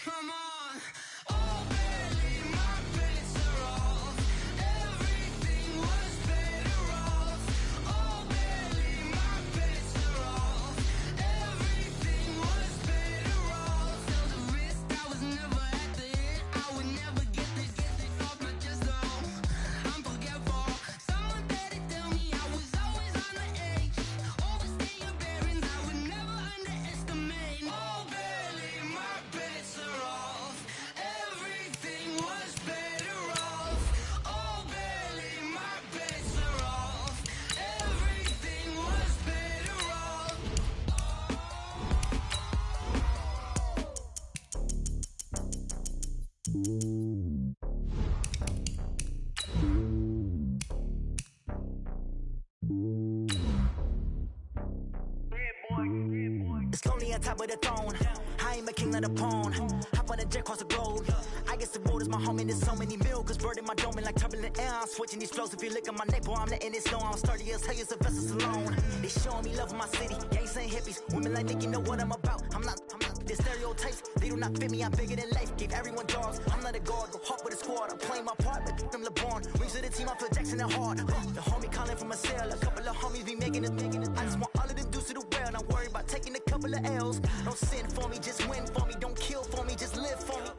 Come on. Oh, barely my bits are off. Everything was better off. Oh, barely my bits are off. Everything was better off. Felt the risk, I was never at the end. I would never get this off my chest, though. I'm forgetful. Someone better tell me I was always on the edge. Overstay your bearings, I would never underestimate. Oh, barely my bits are off. Everything was better off. Oh, barely my bits are off. Everything was better off. It's lonely on top of the throne. I am a king of the pawn. Hop on a jet across the globe. I guess the world is my home and there's so many milk. Bird in my dome and like turbulent air. I'm switching these flows. If you look at my neck, boy, I'm letting it slow. I'm sturdy as hell as a vessel alone. They showing me love in my city. Gangs ain't hippies. Women like Nick, you know what I'm about. I'm not. The stereotypes, they do not fit me. I'm bigger than life. Gave everyone dogs. I'm not a guard. Go hard with a squad. I'm playing my part, but them LeBron. Rings to the team, I feel Jackson and hard. The homie calling from a cell. A couple of homies be making it. I just want all of them dudes to do well. Not worry about taking a couple of L's. Don't sin for me, just win for me. Don't kill for me, just live for me.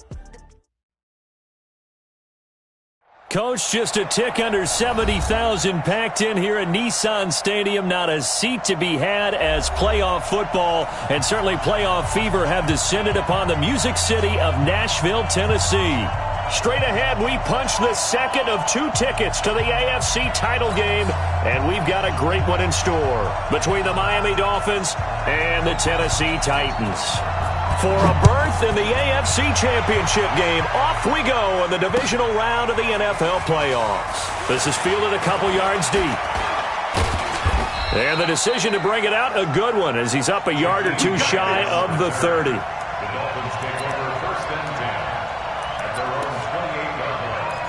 Coach, just a tick under 70,000 packed in here at Nissan Stadium. Not a seat to be had as playoff football and certainly playoff fever have descended upon the Music City of Nashville, Tennessee. Straight ahead, we punch the second of 2 tickets to the AFC title game, and we've got a great one in store between the Miami Dolphins and the Tennessee Titans. For a berth in the AFC Championship game, off we go in the divisional round of the NFL playoffs. This is fielded a couple yards deep. And the decision to bring it out, a good one, as he's up a yard or 2 shy of the 30. The Dolphins take over 1st and 10 at their own 28-yard line.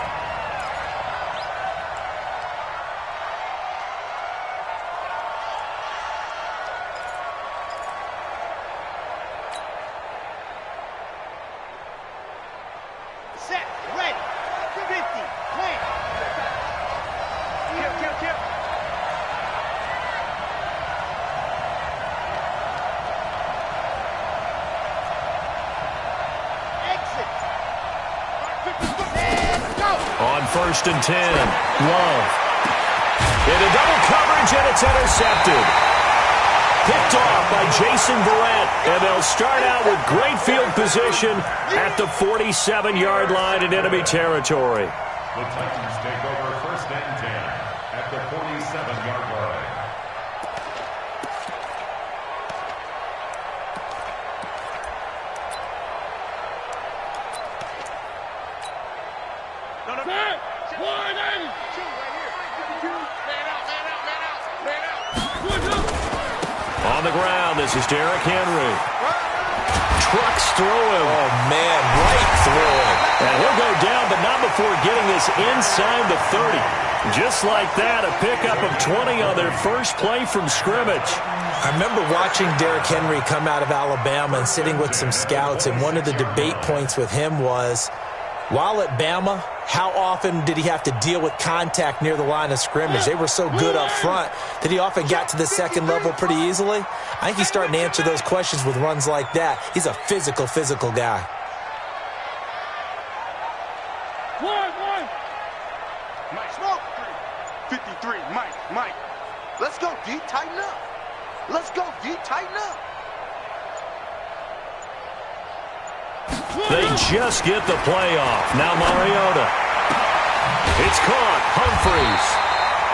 Set, ready, 50, plan. Kill. Exit. And go. On 1st and 10, Love. Into double coverage, and it's intercepted. Picked off by Jason Verrett, and they'll start out with great field position at the 47-yard line in enemy territory. The Titans take over 1st and 10 at the 47-yard line. On the ground, this is Derrick Henry. Trucks through him. Oh, man, right through him. And he'll go down, but not before getting this inside the 30. Just like that, a pickup of 20 on their first play from scrimmage. I remember watching Derrick Henry come out of Alabama and sitting with some scouts, and one of the debate points with him was, while at Bama, how often did he have to deal with contact near the line of scrimmage? They were so good up front that he often got to the second level pretty easily. I think he's starting to answer those questions with runs like that. He's a physical guy. Mike, smoke. 53, Mike. Let's go, D. Tighten up. Let's go, D. Tighten up. They just get the play off. Now Mariota. It's caught. Humphreys.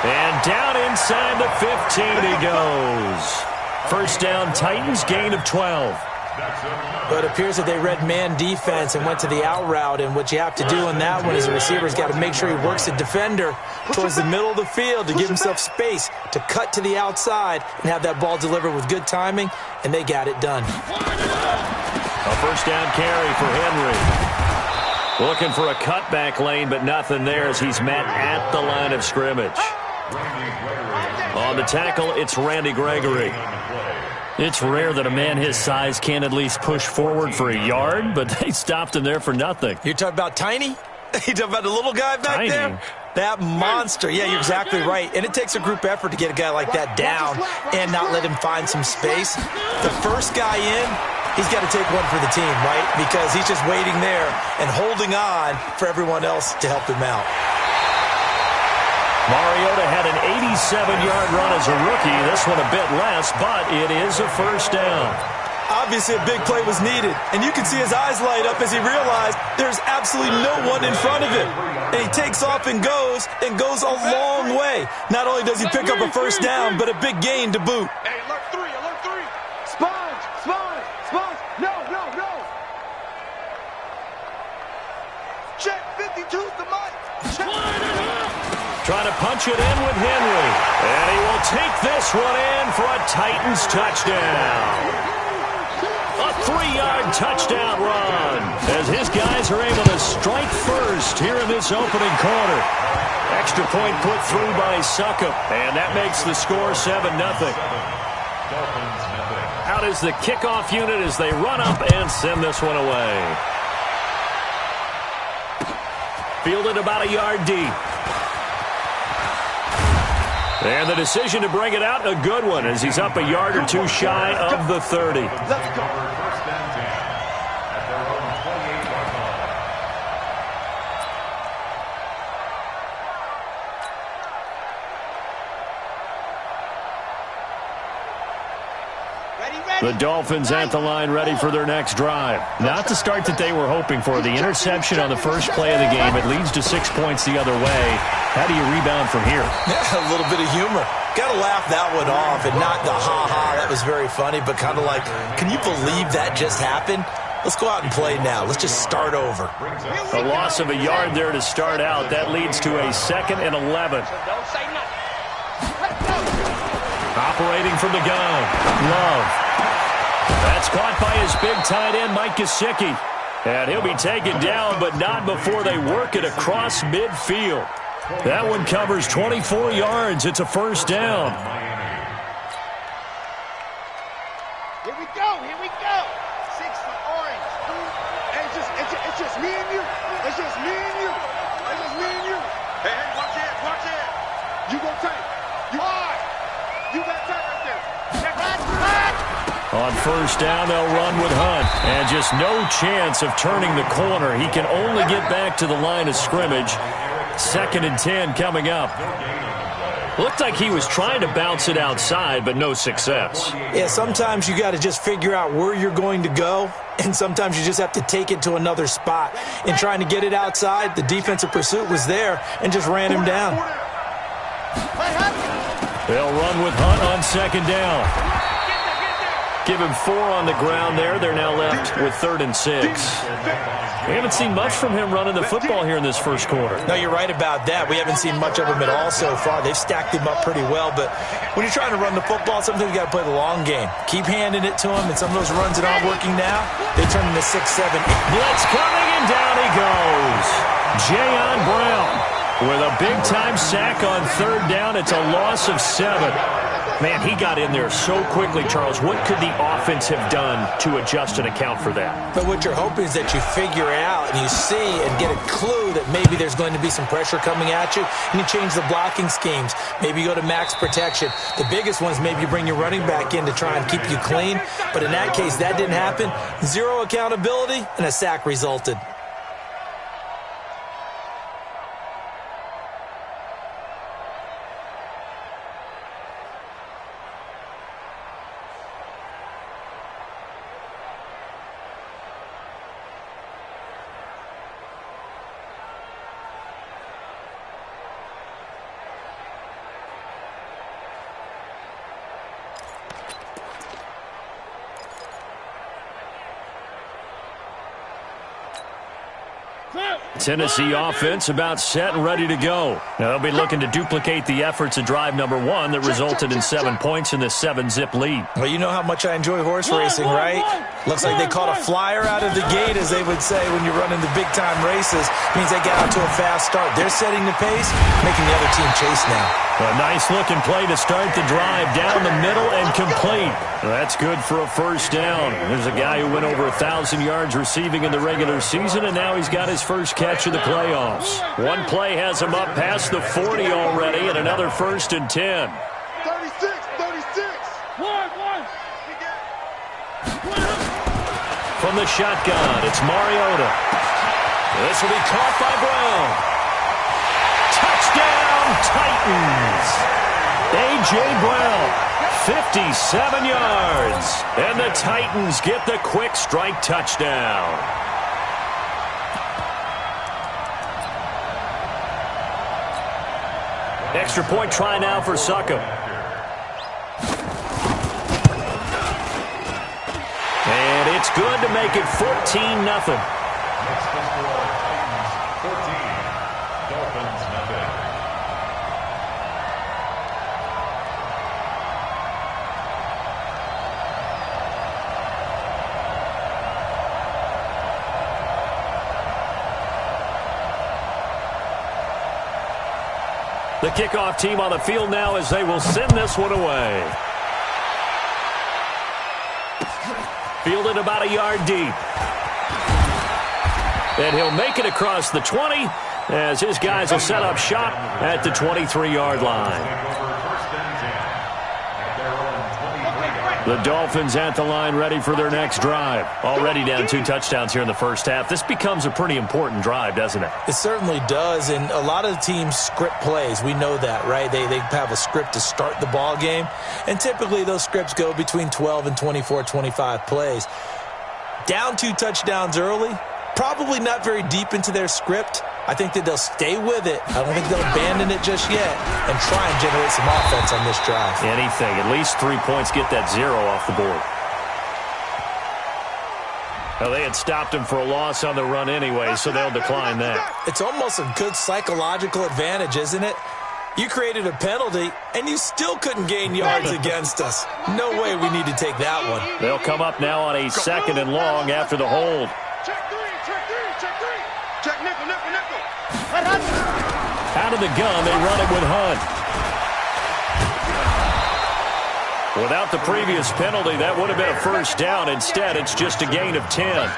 And down inside the 15 he goes. First down, Titans, gain of 12. But it appears that they read man defense and went to the out route, and what you have to do in that one is the receiver's got to make sure he works the defender towards the middle of the field to give himself space to cut to the outside and have that ball delivered with good timing, and they got it done. A first down carry for Henry. Looking for a cutback lane, but nothing there as he's met at the line of scrimmage. On the tackle, it's Randy Gregory. It's rare that a man his size can't at least push forward for a yard, but they stopped him there for nothing. You're talking about Tiny? You're talking about the little guy back Tiny. there? That monster. Yeah, you're exactly right. And it takes a group effort to get a guy like that down and not let him find some space. The first guy in, he's got to take one for the team, right? Because he's just waiting there and holding on for everyone else to help him out. Mariota had an 87-yard run as a rookie. This one a bit less, but it is a first down. Obviously, a big play was needed, and you can see his eyes light up as he realized there's absolutely no one in front of him. And he takes off and goes a long way. Not only does he pick up a first down, but a big gain to boot. Hey, alert three. Sponge. No. Check 52's the mic. Trying to punch it in with Henry. And he will take this one in for a Titans touchdown. A 3-yard touchdown run as his guys are able to strike first here in this opening quarter. Extra point put through by Succop, and that makes the score 7-0. Out is the kickoff unit as they run up and send this one away. Fielded about a yard deep. And the decision to bring it out, a good one, as he's up a yard or two shy of the 30. Let's go. First and 10 at their own 28-yard line. The Dolphins at the line ready for their next drive. Not the start that they were hoping for. The interception on the first play of the game. It leads to 6 points the other way. How do you rebound from here? Yeah, a little bit of humor. Got to laugh that one off and not the ha-ha, that was very funny, but kind of like, can you believe that just happened? Let's go out and play now. Let's just start over. A loss of a yard there to start out. That leads to a 2nd and 11. Operating from the gun. Love. That's caught by his big tight end, Mike Gesicki. And he'll be taken down, but not before they work it across midfield. That one covers 24 yards. It's a first down. Here we go. 6 for orange. Hey, it's just me and you. It's just me and you. Hey, watch it. You go tight. You got tight right there. On first down, they'll run with Hunt. And just no chance of turning the corner. He can only get back to the line of scrimmage. 2nd and 10 coming up. Looked like he was trying to bounce it outside, but no success. Yeah, sometimes you got to just figure out where you're going to go, and sometimes you just have to take it to another spot. In trying to get it outside, the defensive pursuit was there and just ran him down. They'll run with Hunt on 2nd down. Give him 4 on the ground there. They're now left with 3rd and 6. We haven't seen much from him running the football here in this first quarter. No, you're right about that. We haven't seen much of him at all so far. They've stacked him up pretty well, but when you're trying to run the football, sometimes you got to play the long game. Keep handing it to him, and some of those runs that aren't working now, they turn into 6, 7, 8. Blitz coming, and down he goes. Jayon Brown with a big-time sack on 3rd down. It's a loss of 7. Man, he got in there so quickly, Charles. What could the offense have done to adjust and account for that? But what you're hoping is that you figure out and you see and get a clue that maybe there's going to be some pressure coming at you, and you change the blocking schemes. Maybe you go to max protection. The biggest ones, maybe you bring your running back in to try and keep you clean. But in that case, that didn't happen. 0 accountability, and a sack resulted. Tennessee offense about set and ready to go. Now they'll be looking to duplicate the efforts of drive number 1 that resulted in 7 points in the 7-zip lead. Well, you know how much I enjoy horse racing, right? Looks like they caught a flyer out of the gate, as they would say when you're running the big-time races. Means they get out to a fast start. They're setting the pace, making the other team chase now. A nice-looking play to start the drive down the middle and complete. That's good for a first down. There's a guy who went over 1,000 yards receiving in the regular season, and now he's got his first catch of the playoffs. One play has him up past the 40 already, and another 1st and 10. 36. From the shotgun, it's Mariota. This will be caught by Brown. Touchdown, Titans! A.J. Brown, 57 yards. And the Titans get the quick strike touchdown. Extra point try now for Succop. And it's good to make it 14-0. Next score, Titans 14, Dolphins nothing. The kickoff team on the field now as they will send this one away. Fielded about a yard deep. And he'll make it across the 20 as his guys will set up shop at the 23-yard line. The Dolphins at the line ready for their next drive. Already down 2 touchdowns here in the first half. This becomes a pretty important drive, doesn't it? It certainly does, and a lot of the teams script plays. We know that, right? They have a script to start the ball game, and typically those scripts go between 12 and 24, 25 plays. Down 2 touchdowns early, probably not very deep into their script. I think that they'll stay with it. I don't think they'll abandon it just yet and try and generate some offense on this drive. Anything. At least 3 points, get that 0 off the board. Well, they had stopped him for a loss on the run anyway, so they'll decline that. It's almost a good psychological advantage, isn't it? You created a penalty, and you still couldn't gain yards against us. No way we need to take that one. They'll come up now on a 2nd and long after the hold. Check 3. Check nickel. Out of the gun, they run it with Hunt. Without the previous penalty, that would have been a first down. Instead, it's just a gain of 10.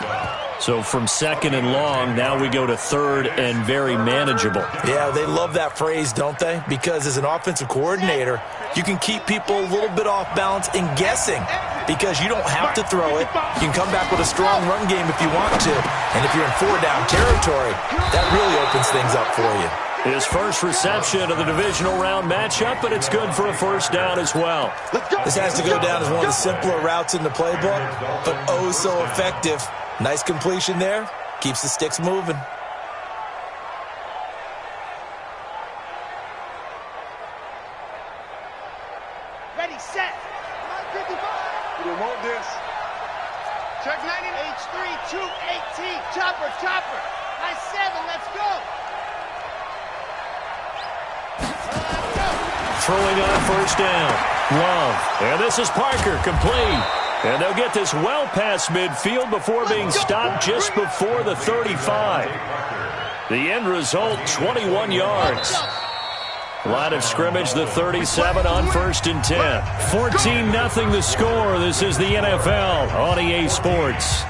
So from 2nd and long, now we go to 3rd and very manageable. Yeah, they love that phrase, don't they? Because as an offensive coordinator, you can keep people a little bit off balance and guessing because you don't have to throw it. You can come back with a strong run game if you want to. And if you're in 4-down territory, that really opens things up for you. His first reception of the divisional round matchup, but it's good for a first down as well. This has to go down as one of the simpler routes in the playbook, but oh so effective. Nice completion there. Keeps the sticks moving. Ready, set. 55. We want this. Check 90. H3, 218. Chopper. Nice 7. Let's go. Throwing on first down. Love. And this is Parker, complete. And they'll get this well past midfield before being stopped just before the 35. The end result, 21 yards. Line of scrimmage, the 37 on 1st and 10. 14-0 the score. This is the NFL on EA Sports.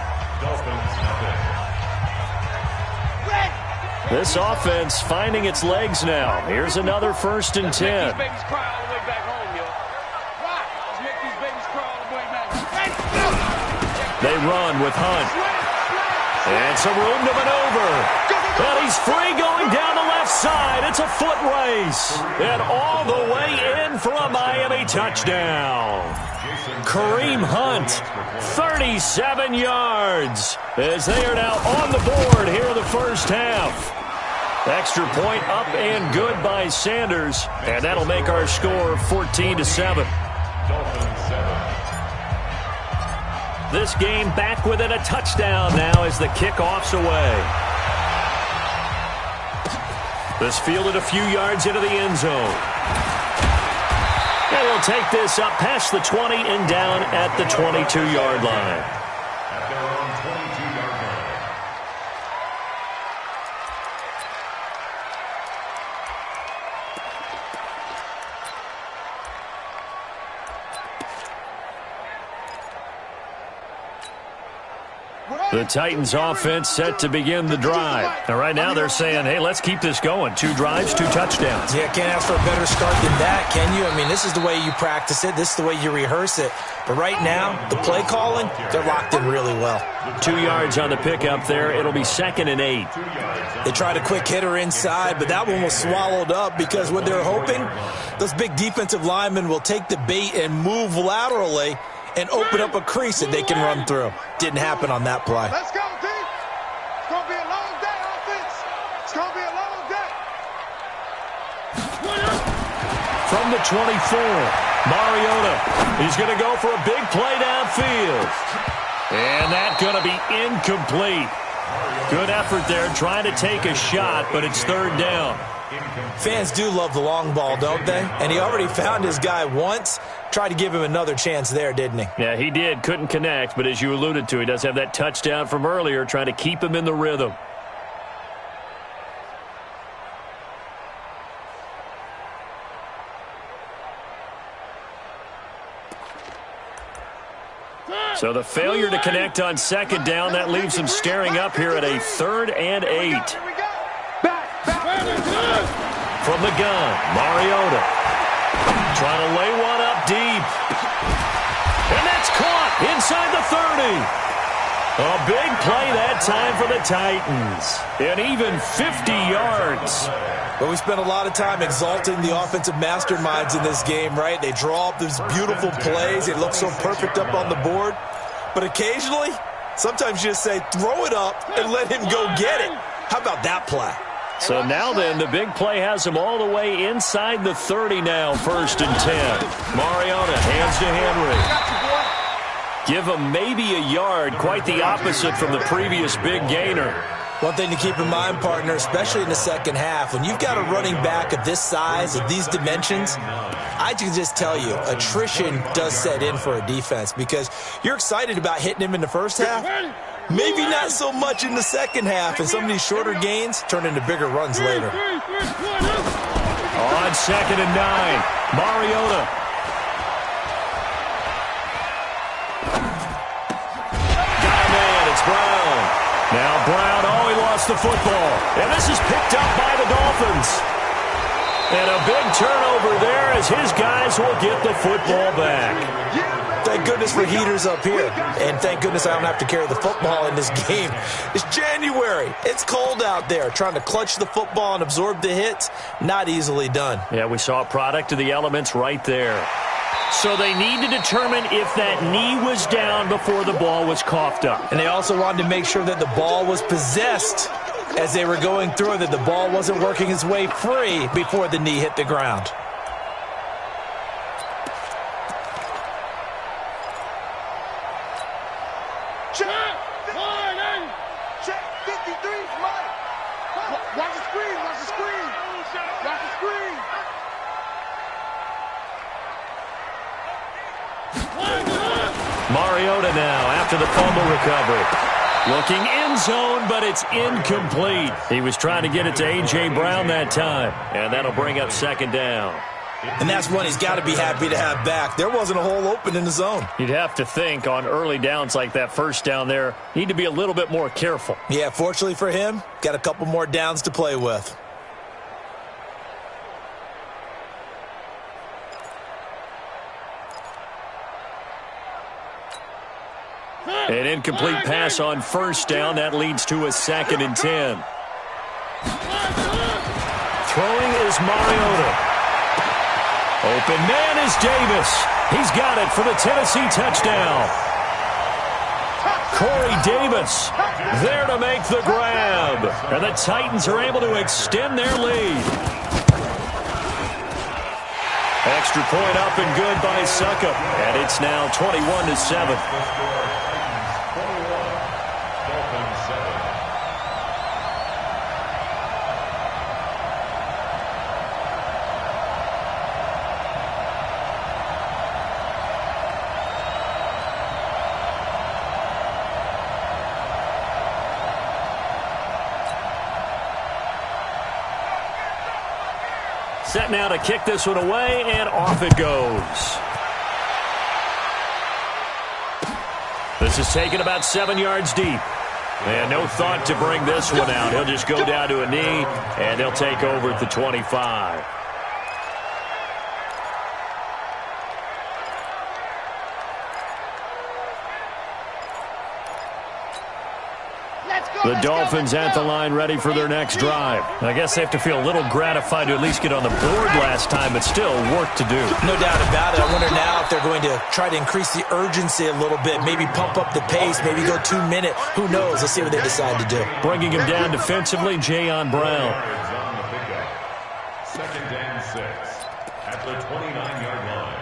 This offense finding its legs now. Here's another 1st and 10. They run with Hunt. And some room to maneuver. And he's free going down the left side. It's a foot race. And all the way in for a Miami touchdown. Kareem Hunt, 37 yards. As they are now on the board here in the first half. Extra point up and good by Sanders. And that'll make our score 14-7. This game back within a touchdown now as the kickoff's away. This fielded a few yards into the end zone. And we'll take this up past the 20 and down at the 22-yard line. At their own 22-yard line. The Titans offense set to begin the drive. Now, right now they're saying, hey, let's keep this going. 2 drives, 2 touchdowns. Yeah, can't ask for a better start than that, can you? I mean, this is the way you practice it. This is the way you rehearse it. But right now, the play calling, they're locked in really well. 2 yards on the pickup there. It'll be 2nd and 8. They tried a quick hitter inside, but that one was swallowed up because what they're hoping, those big defensive linemen will take the bait and move laterally and open up a crease that they can run through. Didn't happen on that play. Let's go, D. It's going to be a long day, offense. It's going to be a long day. From the 24, Mariota. He's going to go for a big play downfield. And that's going to be incomplete. Good effort there, trying to take a shot, but it's 3rd down. Fans do love the long ball, don't they? And he already found his guy once. Tried to give him another chance there, didn't he? Yeah, he did. Couldn't connect, but as you alluded to, he does have that touchdown from earlier, trying to keep him in the rhythm. So the failure to connect on 2nd down, that leaves him staring up here at a 3rd and 8. From the gun, Mariota. Trying to lay one up deep. And that's caught inside the 30. A big play that time for the Titans. And even 50 yards. But we spent a lot of time exalting the offensive masterminds in this game, right? They draw up these beautiful plays. They look so perfect up on the board. But occasionally, sometimes you just say, throw it up and let him go get it. How about that play? So now then, the big play has him all the way inside the 30 now, 1st and 10. Mariota hands to Henry. Give him maybe a yard, quite the opposite from the previous big gainer. One thing to keep in mind, partner, especially in the second half, when you've got a running back of this size, of these dimensions, I can just tell you, attrition does set in for a defense because you're excited about hitting him in the first half. Maybe not so much in the second half, and some of these shorter gains turn into bigger runs later. On 2nd and 9, Mariota. Got a man, it's Brown. Now Brown, he lost the football. And this is picked up by the Dolphins. And a big turnover there as his guys will get the football back. Thank goodness for heaters up here. And thank goodness I don't have to carry the football in this game. It's January. It's cold out there. Trying to clutch the football and absorb the hits, not easily done. Yeah, we saw a product of the elements right there. So they need to determine if that knee was down before the ball was coughed up. And they also wanted to make sure that the ball was possessed as they were going through, that the ball wasn't working its way free before the knee hit the ground. Check 53, Mike. Watch the screen, watch the screen. Watch the screen. Mariota now after the fumble recovery. Looking end zone, but it's incomplete. He was trying to get it to A.J. Brown that time, and that'll bring up 2nd down. And that's one he's got to be happy to have back. There wasn't a hole open in the zone. You'd have to think on early downs like that 1st down there, need to be a little bit more careful. Yeah, fortunately for him, got a couple more downs to play with. An incomplete pass on 1st down. That leads to a 2nd and 10. Throwing is Mariota. Open man is Davis. He's got it for the Tennessee touchdown. Corey Davis there to make the grab. And the Titans are able to extend their lead. Extra point up and good by Succop. And it's now 21-7. Set now to kick this one away, and off it goes. This is taken about 7 yards deep. And no thought to bring this one out. He'll just go down to a knee, and they'll take over at the 25. The Dolphins at the line ready for their next drive. I guess they have to feel a little gratified to at least get on the board last time, but still work to do. No doubt about it. I wonder now if they're going to try to increase the urgency a little bit, maybe pump up the pace, maybe go 2 minute. Who knows? Let's see what they decide to do. Bringing him down defensively, Jayon Brown. Second and 6 at the 29-yard line.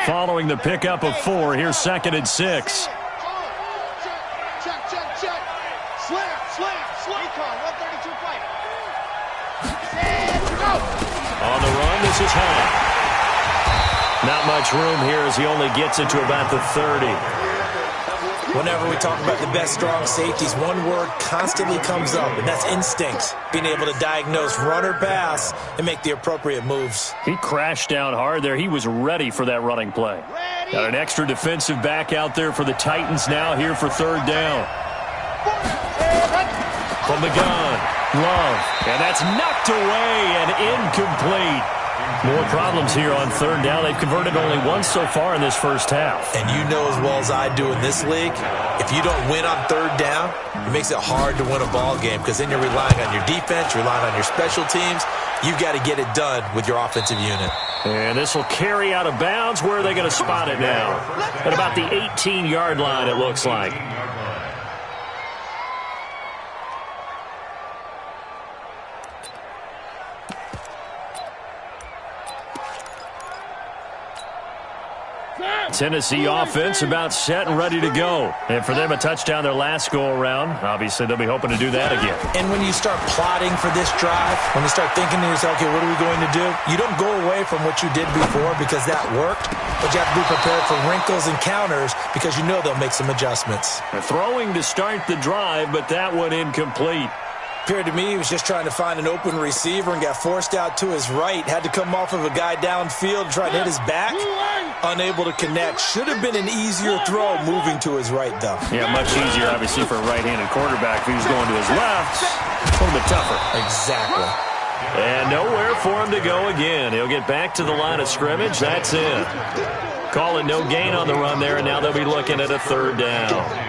Following the pickup of 4, here's 2nd and 6. Check. Slam. Recon, 132 fight. Go. On the run, this is high. Not much room here as he only gets it to about the 30. Whenever we talk about the best strong safeties, one word constantly comes up, and that's instincts. Being able to diagnose run or pass and make the appropriate moves. He crashed down hard there. He was ready for that running play. Got an extra defensive back out there for the Titans now here for 3rd down. From the gun, Love. And that's knocked away and incomplete. More problems here on 3rd down. They've converted only once so far in this first half. And you know as well as I do in this league, if you don't win on 3rd down, it makes it hard to win a ball game because then you're relying on your defense, you're relying on your special teams. You've got to get it done with your offensive unit. And this will carry out of bounds. Where are they going to spot it now? At about the 18-yard line, it looks like. Tennessee offense about set and ready to go. And for them, a touchdown their last go-around. Obviously, they'll be hoping to do that again. And when you start plotting for this drive, when you start thinking to yourself, okay, what are we going to do? You don't go away from what you did before because that worked, but you have to be prepared for wrinkles and counters because you know they'll make some adjustments. Throwing to start the drive, but that one incomplete. Appeared to me he was just trying to find an open receiver and got forced out to his right. Had to come off of a guy downfield, try to hit his back. Unable to connect. Should have been an easier throw moving to his right, though. Yeah, much easier, obviously, for a right-handed quarterback. If he was going to his left, a little bit tougher. Exactly. And nowhere for him to go again. He'll get back to the line of scrimmage. That's it. Calling no gain on the run there, and now they'll be looking at a 3rd down.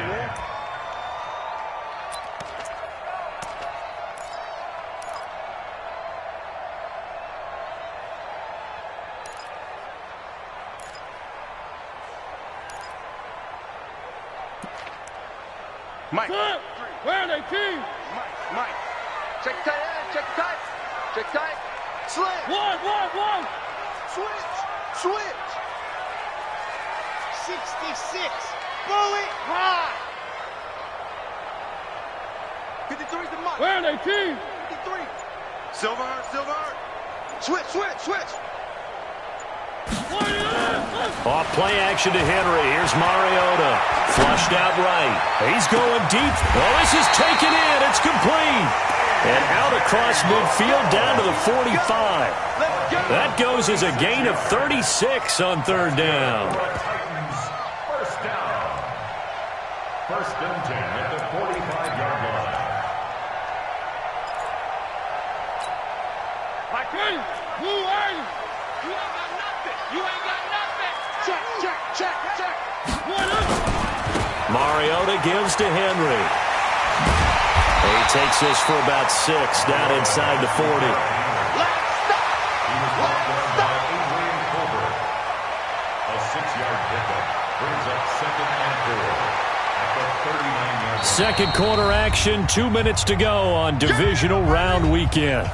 Mike. Where are they, team? Mike. Check tight end. Check tight. Slant. One. Switch. 66. Bullet high. 53's the mark. Where are they, team? 53. Silver. Switch. Off play action to Henry. Here's Mariota. Flushed out right. He's going deep. Oh, this is taken in. It's complete. And out across midfield down to the 45. That goes as a gain of 36 on 3rd down. First down. 1st and 10 at the 45-yard line. My friend, who are you? You ain't got nothing. Check. What up? Mariota gives to Henry. He takes this for about 6 down inside the 40. He was brought down by Adrian Colbert. A 6-yard pickup brings up 2nd and 4 at the 39-yard line. Second quarter action, 2 minutes to go on divisional round weekend.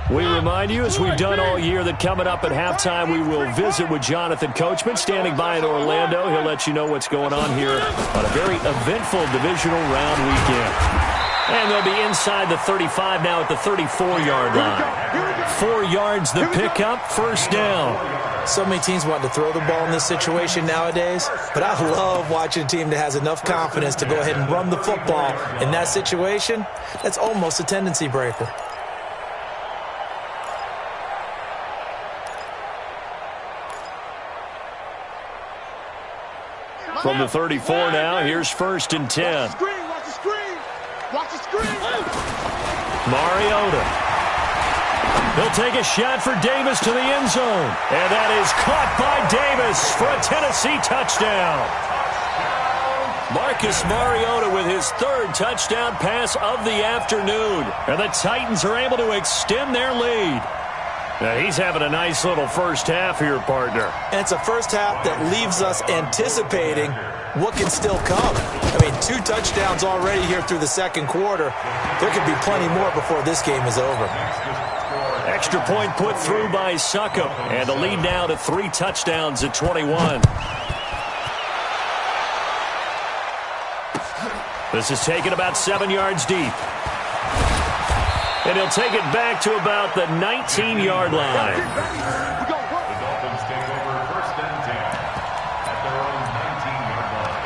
We remind you, as we've done all year, that coming up at halftime, we will visit with Jonathan Coachman, standing by in Orlando. He'll let you know what's going on here on a very eventful divisional round weekend. And they'll be inside the 35 now at the 34-yard line. 4 yards the pickup, first down. So many teams want to throw the ball in this situation nowadays, but I love watching a team that has enough confidence to go ahead and run the football. In that situation, that's almost a tendency breaker. From the 34 now, here's first and 10. Watch the screen. Watch the screen. Mariota. He'll take a shot for Davis to the end zone. And that is caught by Davis for a Tennessee touchdown. Marcus Mariota with his 3rd touchdown pass of the afternoon. And the Titans are able to extend their lead. Now, he's having a nice little first half here, partner. And it's a first half that leaves us anticipating what can still come. I mean, 2 touchdowns already here through the second quarter. There could be plenty more before this game is over. Extra point put through by Succop. And the lead now to 3 touchdowns at 21. This is taken about 7 yards deep. And he'll take it back to about the 19-yard line. The Dolphins take over first and 10 at their own 19-yard line.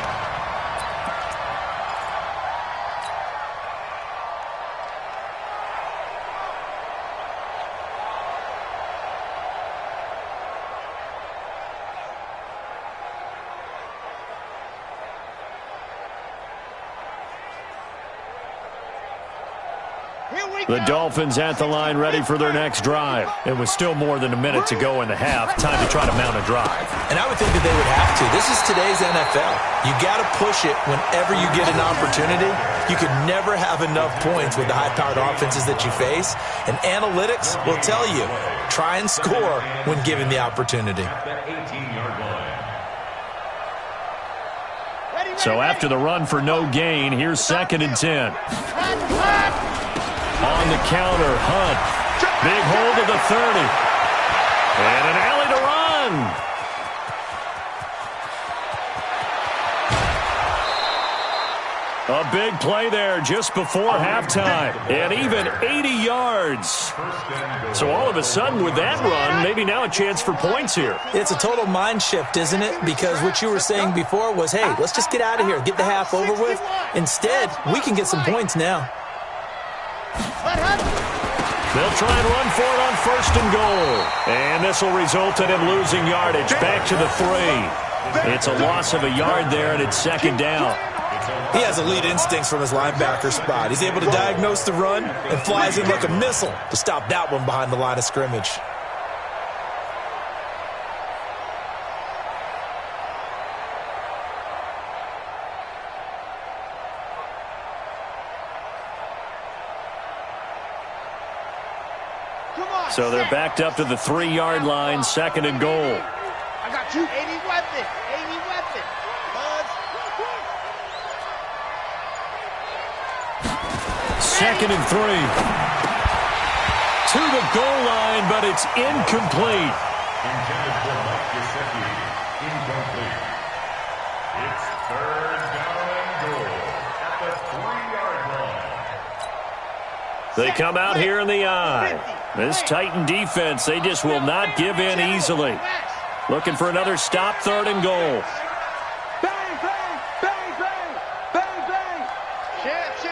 The Dolphins at the line, ready for their next drive. It was still more than a minute to go in the half. Time to try to mount a drive. And I would think that they would have to. This is today's NFL. You got to push it whenever you get an opportunity. You could never have enough points with the high-powered offenses that you face. And analytics will tell you, try and score when given the opportunity. So after the run for no gain, here's second and 10. On the counter, Hunt. Big hold of the 30. And an alley to run. A big play there just before halftime. And even 80 yards. So all of a sudden with that run, maybe now a chance for points here. It's a total mind shift, isn't it? Because what you were saying before was, hey, let's just get out of here, get the half over with. Instead, we can get some points now. They'll try and run for it on first and goal. And this will result in him losing yardage back to the 3. It's a loss of a yard there, and it's second down. He has elite instincts from his linebacker spot. He's able to diagnose the run and flies in like a missile to stop that one behind the line of scrimmage. So they're backed up to the 3-yard line, second and goal. I got you. 80 weapon. 80 weapon. Second and 3. To the goal line, but it's incomplete. Intended for Mike Gesicki. Incomplete. It's third down and goal at the 3-yard line. They come out here in the eye. This Titan defense, they just will not give in easily. Looking for another stop, third and goal. Bang, bang, bang, bang, bang, bang. Chance.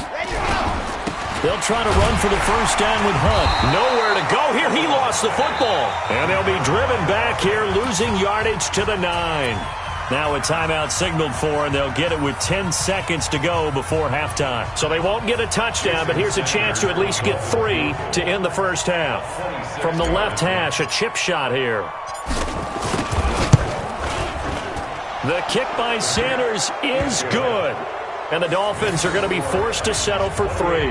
Ready to go. They'll try to run for the first down with Hunt. Nowhere to go here. He lost the football. And they'll be driven back here, losing yardage to the 9. Now a timeout signaled for, and they'll get it with 10 seconds to go before halftime. So they won't get a touchdown, but here's a chance to at least get 3 to end the first half. From the left hash, a chip shot here. The kick by Sanders is good. And the Dolphins are going to be forced to settle for 3.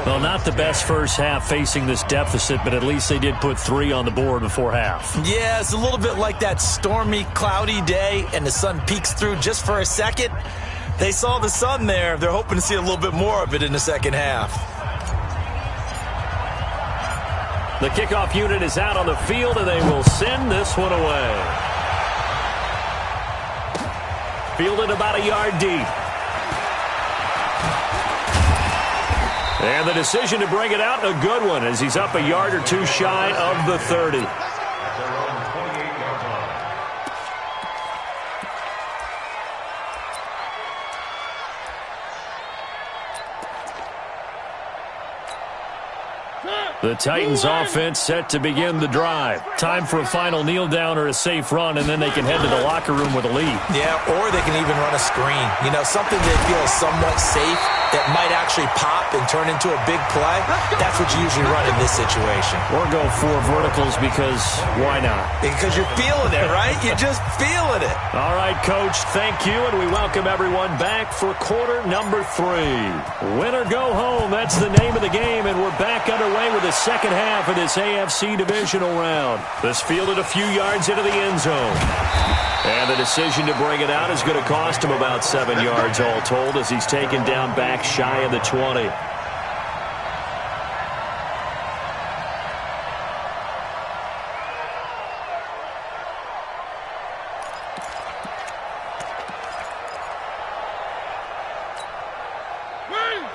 Well, not the best first half facing this deficit, but at least they did put 3 on the board before half. Yeah, it's a little bit like that stormy, cloudy day, and the sun peeks through just for a second. They saw the sun there. They're hoping to see a little bit more of it in the second half. The kickoff unit is out on the field, and they will send this one away. Fielded about a yard deep. And the decision to bring it out, a good one, as he's up a yard or two shy of the 30. The Titans offense set to begin the drive. Time for a final kneel down or a safe run, and then they can head to the locker room with a lead. Yeah, or they can even run a screen. You know, something they feel is somewhat safe that might actually pop and turn into a big play. That's what you usually run in this situation. Or go for verticals because why not? Because you're feeling it, right? You're just feeling it. All right, Coach, thank you, and we welcome everyone back for quarter number 3. Win or go home, that's the name of the game, and we're back underway with the second half of this AFC divisional round. This fielded a few yards into the end zone. And the decision to bring it out is going to cost him about 7 yards all told as he's taken down back shy of the 20.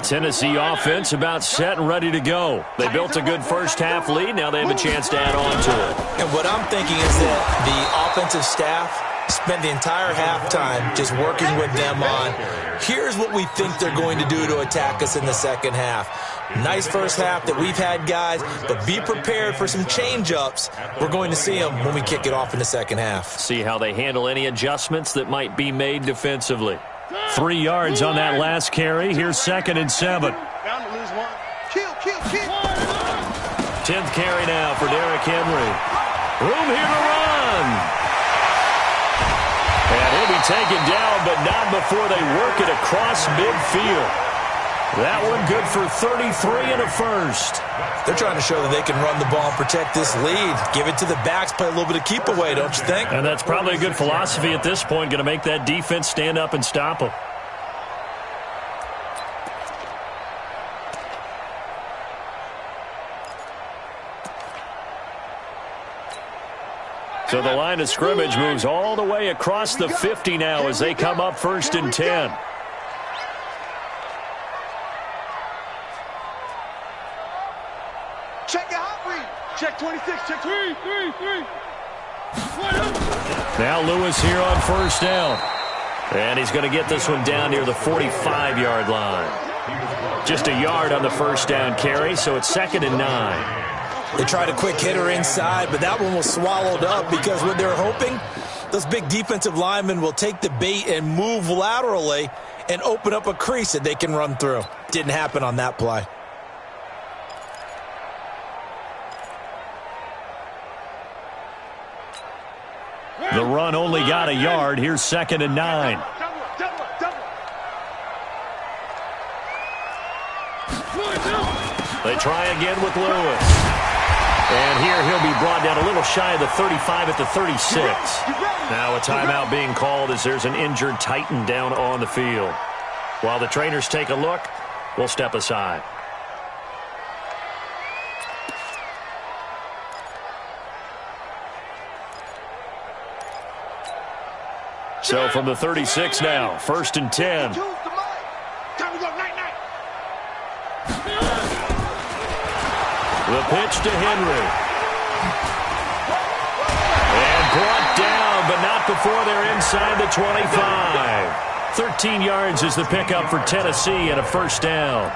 Tennessee offense about set and ready to go. They built a good first-half lead. Now they have a chance to add on to it. And what I'm thinking is that the offensive staff spent the entire halftime just working with them on, here's what we think they're going to do to attack us in the second half. Nice first half that we've had, guys, but be prepared for some change-ups. We're going to see them when we kick it off in the second half. See how they handle any adjustments that might be made defensively. 3 yards on that last carry. Here's 2nd and 7. Bound to lose one. Kill. 10th carry now for Derrick Henry. Room here to run. And he'll be taken down, but not before they work it across midfield. That one good for 33 and a first. They're trying to show that they can run the ball and protect this lead. Give it to the backs, play a little bit of keep away, don't you think? And that's probably a good philosophy at this point, going to make that defense stand up and stop them. So the line of scrimmage moves all the way across the 50 now as they come up 1st and 10. Check your hot read. Check 26. Check 3. Now Lewis here on 1st down. And he's going to get this one down near the 45-yard line. Just a yard on the 1st down carry, so it's 2nd and 9. They tried a quick hitter inside, but that one was swallowed up because what they're hoping, those big defensive linemen will take the bait and move laterally and open up a crease that they can run through. Didn't happen on that play. The run only got a yard. Here's 2nd and 9. They try again with Lewis. And here he'll be brought down a little shy of the 35 at the 36. Now a timeout being called as there's an injured Titan down on the field. While the trainers take a look, we'll step aside. So from the 36 now, 1st and 10. Time to go night. The pitch to Henry. And brought down, but not before they're inside the 25. 13 yards is the pickup for Tennessee and a 1st down.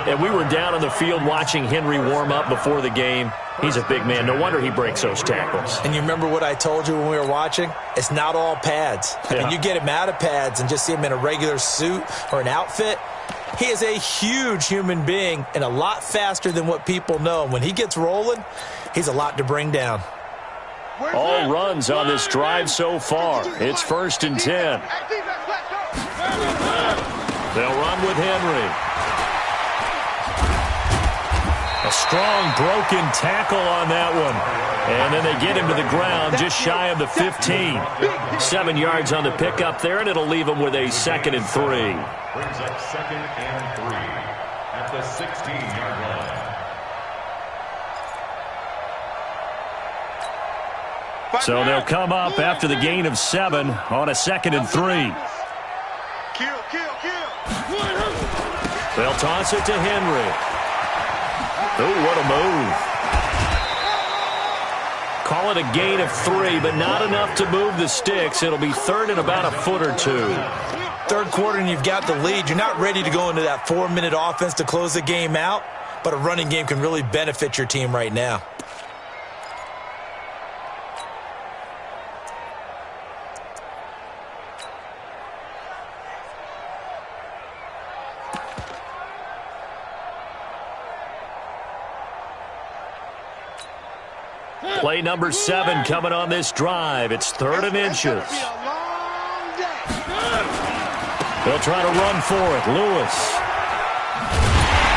And we were down on the field watching Henry warm up before the game. He's a big man. No wonder he breaks those tackles. And you remember what I told you when we were watching? It's not all pads. I mean, you get him out of pads and just see him in a regular suit or an outfit. He is a huge human being and a lot faster than what people know. When he gets rolling, he's a lot to bring down. All runs on this drive so far. It's 1st and 10. They'll run with Henry. A strong broken tackle on that one. And then they get him to the ground just shy of the 15. 7 yards on the pickup there, and it'll leave him with a 2nd and 3. Brings up 2nd and 3 at the 16-yard line. So they'll come up after the gain of 7 on a 2nd and 3. Kill. They'll toss it to Henry. Oh, what a move. Call it a gain of 3, but not enough to move the sticks. It'll be 3rd and about a foot or 2. Third quarter and you've got the lead. You're not ready to go into that 4-minute offense to close the game out, but a running game can really benefit your team right now. Play number 7 coming on this drive. It's 3rd and inches. They'll try to run for it. Lewis.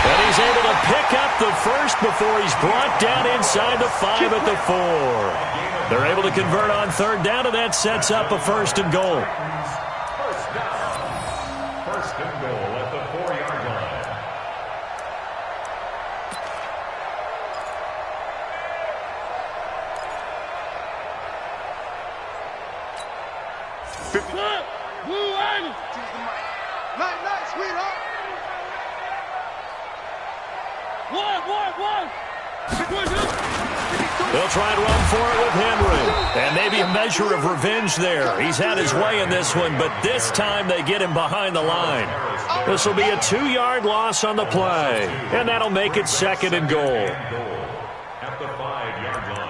And he's able to pick up the first before he's brought down inside the 5 at the 4. They're able to convert on 3rd down, and that sets up a 1st and goal. First and goal at the 4-yard line. Night, sweetheart. They'll try and run for it with Henry. And maybe a measure of revenge there. He's had his way in this one, but this time they get him behind the line. This will be a 2-yard loss on the play. And that'll make it 2nd and goal. At the 5-yard line.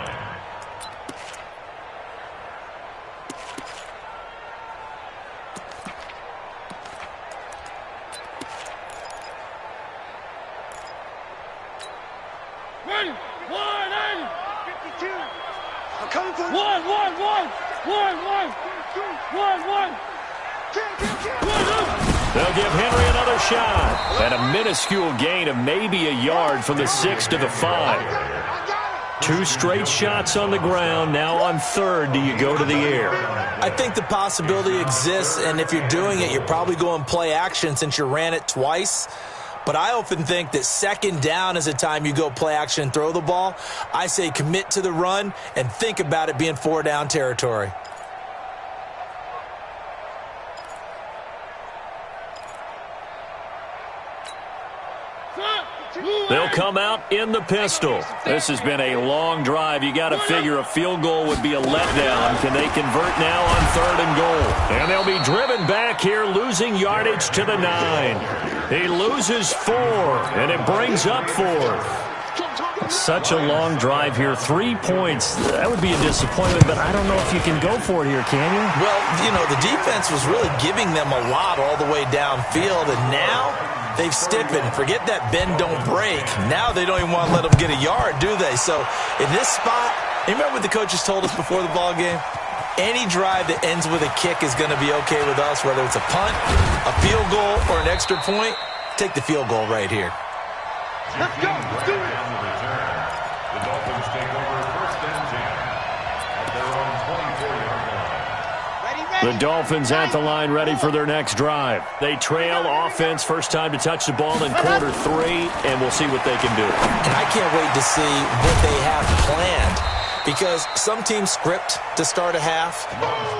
I'm coming for you. They'll give Henry another shot. And a minuscule gain of maybe a yard from the 6 to the 5. 2 straight shots on the ground. Now on 3rd, do you go to the air? I think the possibility exists, and if you're doing it, you're probably going play action since you ran it twice. But I often think that 2nd down is a time you go play action and throw the ball. I say commit to the run and think about it being 4-down territory. They'll come out in the pistol. This has been a long drive. You got to figure a field goal would be a letdown. Can they convert now on 3rd and goal? And they'll be driven back here, losing yardage to the 9. He loses 4, and it brings up 4. Such a long drive here. 3 points. That would be a disappointment, but I don't know if you can go for it here, can you? Well, you know, the defense was really giving them a lot all the way downfield, and now they've stiffened. Forget that bend, don't break. Now they don't even want to let them get a yard, do they? So in this spot, you remember what the coaches told us before the ball game? Any drive that ends with a kick is going to be okay with us, whether it's a punt, a field goal, or an extra point. Take the field goal right here. Let's go. Let's do it. The Dolphins take over 1st and 10 at their own 24-yard line. The Dolphins at the line, ready for their next drive. They trail offense, first time to touch the ball in quarter 3, and we'll see what they can do. And I can't wait to see what they have planned, because some teams script to start a half.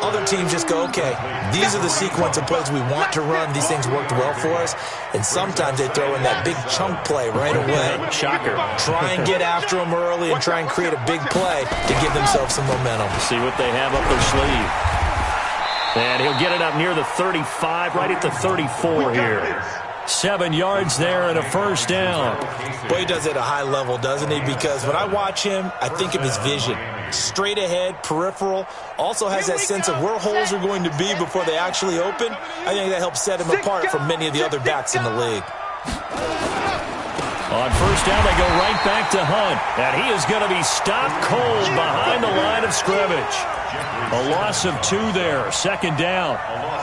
Other teams just go, okay, these are the sequence of plays we want to run. These things worked well for us. And sometimes they throw in that big chunk play right away. Shocker. Try and get after them early and try and create a big play to give themselves some momentum. See what they have up their sleeve. And he'll get it up near the 35, right at the 34 here. 7 yards there and a 1st down. Boy, he does it at a high level, doesn't he? Because when I watch him, I think of his vision. Straight ahead, peripheral. Also has that sense of where holes are going to be before they actually open. I think that helps set him apart from many of the other backs in the league. On 1st down, they go right back to Hunt. And he is going to be stopped cold behind the line of scrimmage. A loss of 2 there. 2nd down.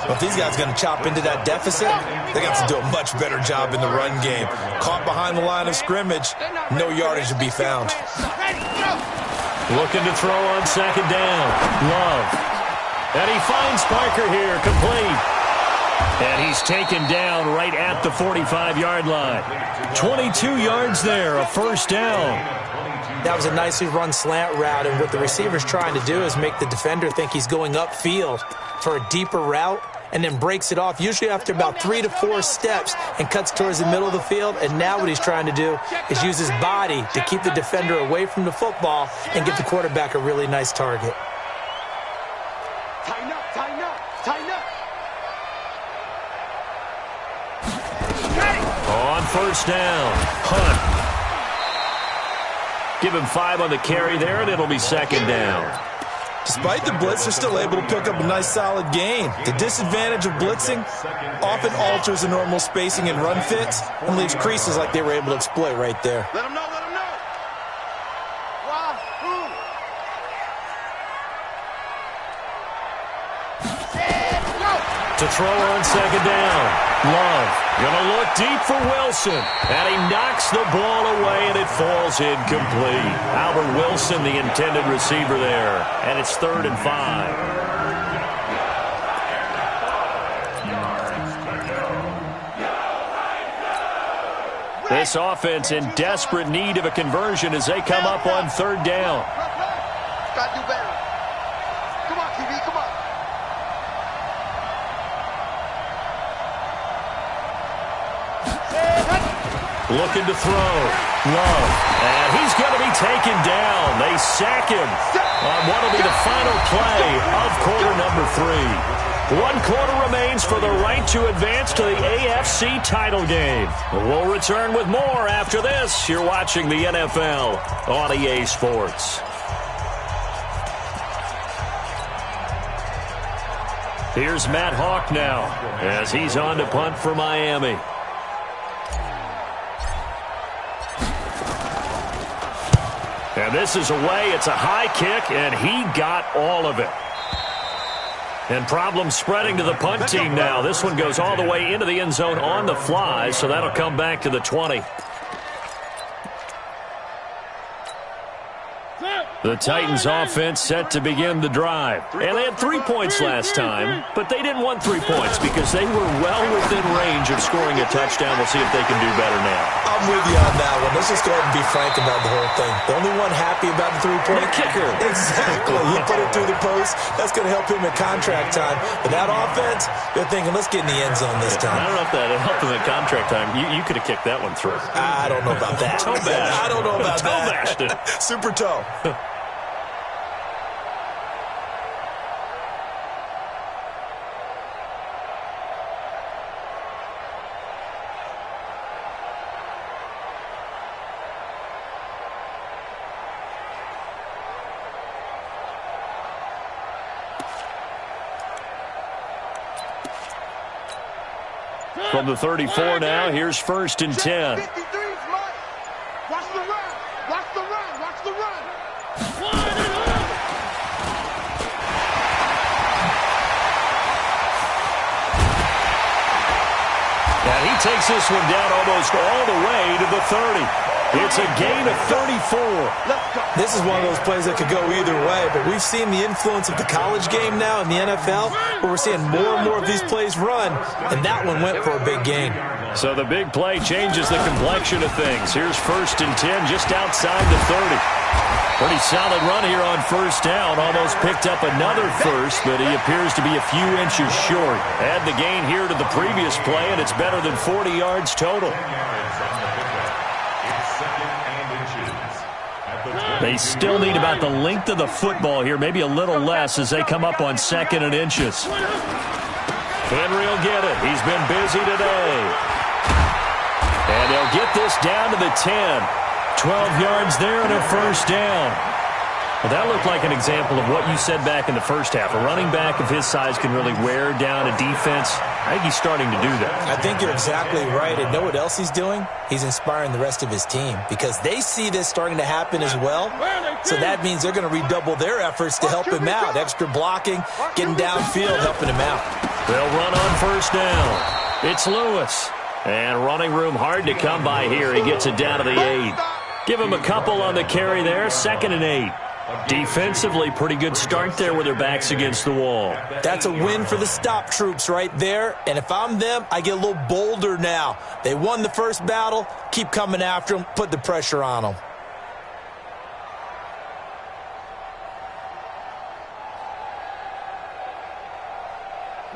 Well, if these guys are going to chop into that deficit, they're going to have to do a much better job in the run game. Caught behind the line of scrimmage, no yardage to be found. Looking to throw on 2nd down. Love. And he finds Parker here, complete. And he's taken down right at the 45-yard line. 22 yards there, a 1st down. That was a nicely run slant route, and what the receiver's trying to do is make the defender think he's going upfield for a deeper route, and then breaks it off, usually after about 3 to 4 steps, and cuts towards the middle of the field. And now what he's trying to do is use his body to keep the defender away from the football and give the quarterback a really nice target. Tighten up, tighten up, tighten up. On first down, Hunt. Give him 5 on the carry there, and it'll be second down. Despite the blitz, they're still able to pick up a nice, solid gain. The disadvantage of blitzing often alters the normal spacing and run fits and leaves creases like they were able to exploit right there. Let him know, let him know. Wahoo! To throw on second down. Love gonna look deep for Wilson. And he knocks the ball away, and it falls incomplete. Albert Wilson, the intended receiver there. And it's 3rd and 5. This offense in desperate need of a conversion as they come up on 3rd down. Gotta do better. Come on, QB, come on. Looking to throw. Love. And he's going to be taken down. They sack him on what will be the final play of quarter number 3. 1 quarter remains for the right to advance to the AFC title game. We'll return with more after this. You're watching the NFL on EA Sports. Here's Matt Hawk now as he's on to punt for Miami. And this is away. It's a high kick, and he got all of it. And problems spreading to the punt team now. This one goes all the way into the end zone on the fly, so that'll come back to the 20. The Titans offense set to begin the drive. And they had 3 points last time, but they didn't want 3 points because they were well within range of scoring a touchdown. We'll see if they can do better now. I'm with you on that one. Let's just go ahead and be frank about the whole thing. The only one happy about the 3-point kicker. Exactly. He put it through the post. That's going to help him at contract time. But that offense, they're thinking, let's get in the end zone this time. I don't know if that helped him at contract time. You could have kicked that one through. I don't know about that. Toe bashed. I don't know about Toe that. bashed it. Super toe. From the 34 now, here's 1st and 10. 53's mine. Watch the run. Watch the run. Watch the run. And he takes this one down almost all the way to the 30. It's a gain of 34. This is one of those plays that could go either way, but we've seen the influence of the college game now in the NFL, where we're seeing more and more of these plays run, and that one went for a big gain. So the big play changes the complexion of things. Here's 1st and 10 just outside the 30. Pretty solid run here on 1st down. Almost picked up another first, but he appears to be a few inches short. Add the gain here to the previous play, and it's better than 40 yards total. They still need about the length of the football here, maybe a little less as they come up on 2nd and inches. Henry will get it. He's been busy today. And they'll get this down to the 10. 12 yards there and a 1st down. Well, that looked like an example of what you said back in the first half. A running back of his size can really wear down a defense. I think he's starting to do that. I think you're exactly right. And know what else he's doing? He's inspiring the rest of his team because they see this starting to happen as well. So that means they're going to redouble their efforts to help him out. Extra blocking, getting downfield, helping him out. They'll run on 1st down. It's Lewis. And running room hard to come by here. He gets it down to the 8. Give him a couple on the carry there. 2nd and 8. Defensively, pretty good start there with their backs against the wall. That's a win for the stop troops right there. And if I'm them, I get a little bolder now. They won the first battle. Keep coming after them. Put the pressure on them.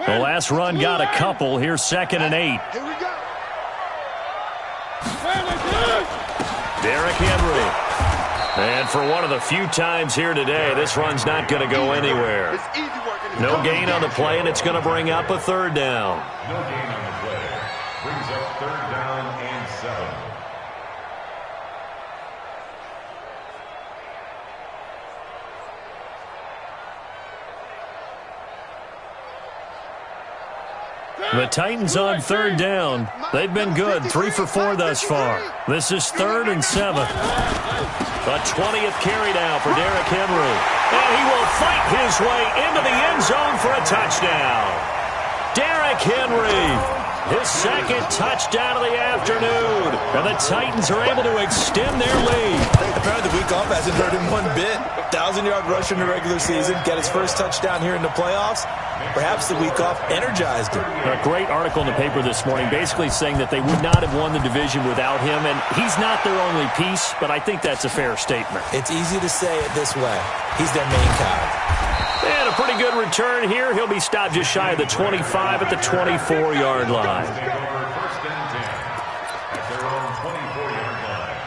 The last run got a couple. Here's 2nd and 8. Here we go. Derrick Henry. And for one of the few times here today, this run's not going to go anywhere. It's easy working. No gain on the play, and it's going to bring up a 3rd down. No gain on the play. Brings up 3rd down and 7. The Titans on 3rd down. They've been good, 3 for 4 thus far. This is 3rd and 7. The 20th carry now for Derrick Henry. And he will fight his way into the end zone for a touchdown. Derrick Henry, his 2nd touchdown of the afternoon. And the Titans are able to extend their lead. Apparently the week off hasn't hurt him one bit. 1,000-yard rush in the regular season. Got his first touchdown here in the playoffs. Perhaps the week off energized him. A great article in the paper this morning basically saying that they would not have won the division without him, and he's not their only piece, but I think that's a fair statement. It's easy to say it this way. He's their main guy. And a pretty good return here. He'll be stopped just shy of the 25 at the 24-yard line. Take over 1st and 10 at their own 24-yard line.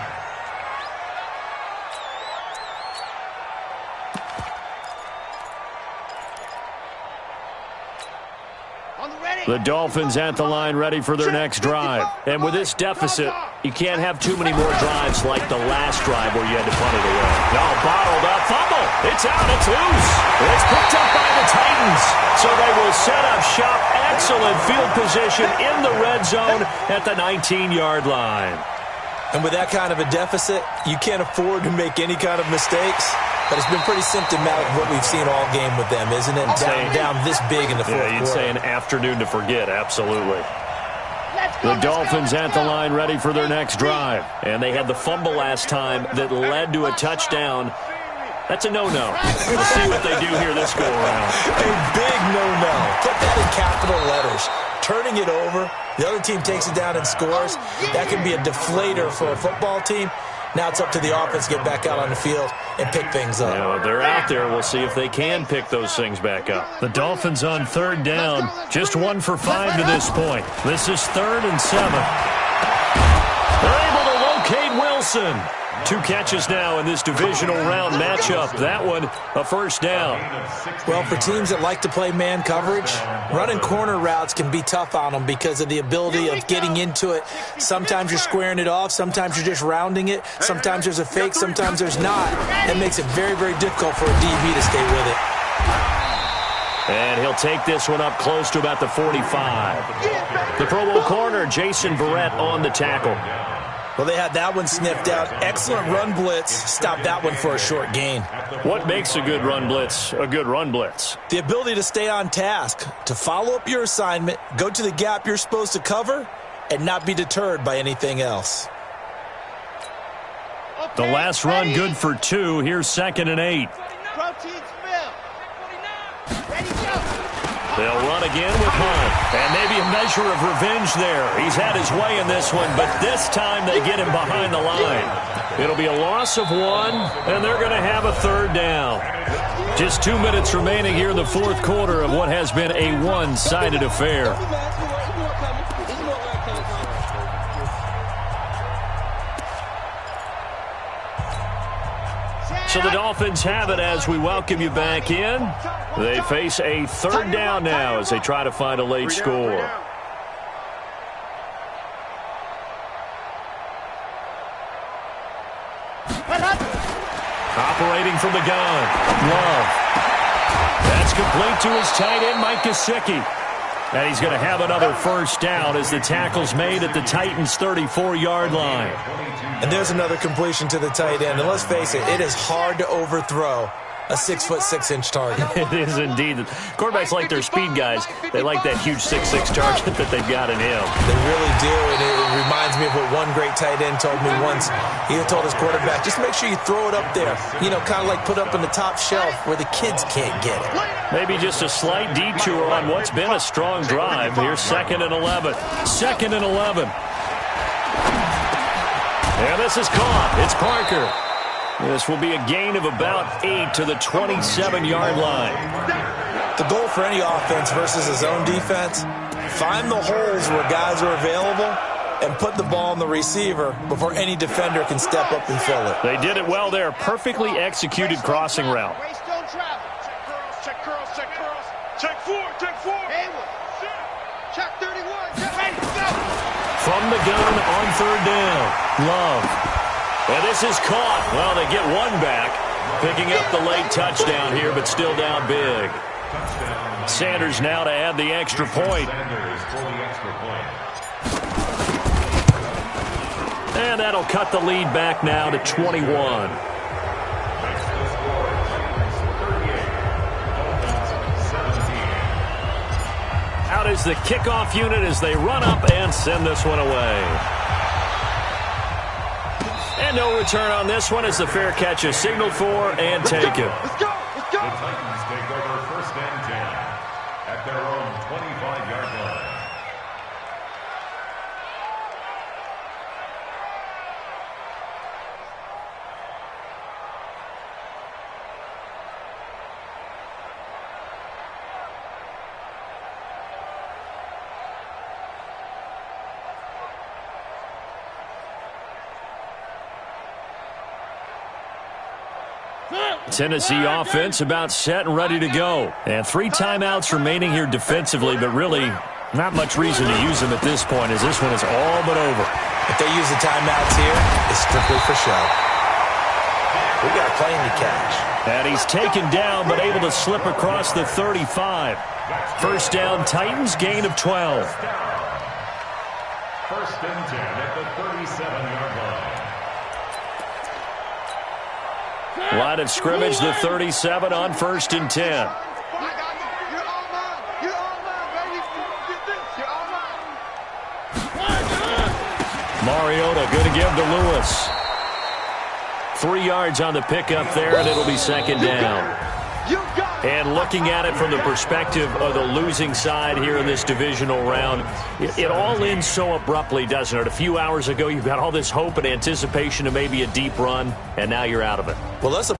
The Dolphins at the line ready for their next drive. And with this deficit, you can't have too many more drives like the last drive where you had to punt it away. No, bottled up, fumble. It's out, it's loose. It's picked up by the Titans. So they will set up shop. Excellent field position in the red zone at the 19-yard line. And with that kind of a deficit, you can't afford to make any kind of mistakes. But it's been pretty symptomatic of what we've seen all game with them, isn't it? Down this big in the fourth quarter. Yeah, you'd say an afternoon to forget, absolutely. The Dolphins at the line ready for their next drive. And they had the fumble last time that led to a touchdown. That's a no-no. We'll see what they do here this go-around. A big no-no. Put that in capital letters. Turning it over, the other team takes it down and scores. That can be a deflator for a football team. Now it's up to the offense to get back out on the field and pick things up. Yeah, they're out there. We'll see if they can pick those things back up. The Dolphins on 3rd down. Just 1 for 5 to this point. This is 3rd and 7. They're able to locate Wilson. 2 catches now in this divisional round matchup. That one, a 1st down. Well, for teams that like to play man coverage, running corner routes can be tough on them because of the ability of getting into it. Sometimes you're squaring it off. Sometimes you're just rounding it. Sometimes there's a fake. Sometimes there's not. That makes it very, very difficult for a DB to stay with it. And he'll take this one up close to about the 45. The Pro Bowl corner, Jason Verrett, on the tackle. Well, they had that one sniffed out. Excellent run blitz. Stopped that one for a short gain. What makes a good run blitz a good run blitz? The ability to stay on task, to follow up your assignment, go to the gap you're supposed to cover, and not be deterred by anything else. The last run good for 2. Here's 2nd and 8. They'll run again with Hunt. And maybe a measure of revenge there. He's had his way in this one, but this time they get him behind the line. It'll be a loss of 1, and they're going to have a 3rd down. Just 2 minutes remaining here in the fourth quarter of what has been a one-sided affair. So the Dolphins have it as we welcome you back in. They face a 3rd down now as they try to find a late score. Operating from the gun, Love. That's complete to his tight end, Mike Gesicki. And he's going to have another 1st down as the tackle's made at the Titans' 34-yard line. And there's another completion to the tight end. And let's face it, it is hard to overthrow a 6'6" target. It is indeed. Quarterbacks like their speed guys. They like that huge 6'6" target that they've got in him. They really do, and it reminds me of what one great tight end told me once. He told his quarterback, just make sure you throw it up there. You know, kind of like put up on the top shelf where the kids can't get it. Maybe just a slight detour on what's been a strong drive. Here's 2nd and 11. 2nd and 11. And this is caught. It's Parker. This will be a gain of about 8 to the 27-yard line. The goal for any offense versus his own defense, find the holes where guys are available and put the ball in the receiver before any defender can step up and fill it. They did it well there. Perfectly executed crossing route. Race don't travel. Check curls, check curls, check curls. Check 4, Haywood. Check 31. Check 87. From the gun on third down. Love. And this is caught. Well, they get one back. Picking up the late touchdown here, but still down big. Sanders now to add the extra point. And that'll cut the lead back now to 21. Out is the kickoff unit as they run up and send this one away. And no return on this one as the fair catch is signaled for and taken. Let's go. Let's go. The Titans take over 1st and 10 at their own 25-yard line. Tennessee offense about set and ready to go. And 3 timeouts remaining here defensively, but really not much reason to use them at this point as this one is all but over. If they use the timeouts here, it's strictly for show. We got a plane to catch. And he's taken down but able to slip across the 35. First down, Titans, gain of 12. 1st and 10 at the 37-yard line. Line of scrimmage, the 37 on 1st and 10. You're all mine. You're all mine, baby. You're all mine. Mariota going to give to Lewis. 3 yards on the pickup there, and it'll be 2nd down. You got it. And looking at it from the perspective of the losing side here in this divisional round, it all ends so abruptly, doesn't it? A few hours ago, you've got all this hope and anticipation of maybe a deep run, and now you're out of it. Well, let's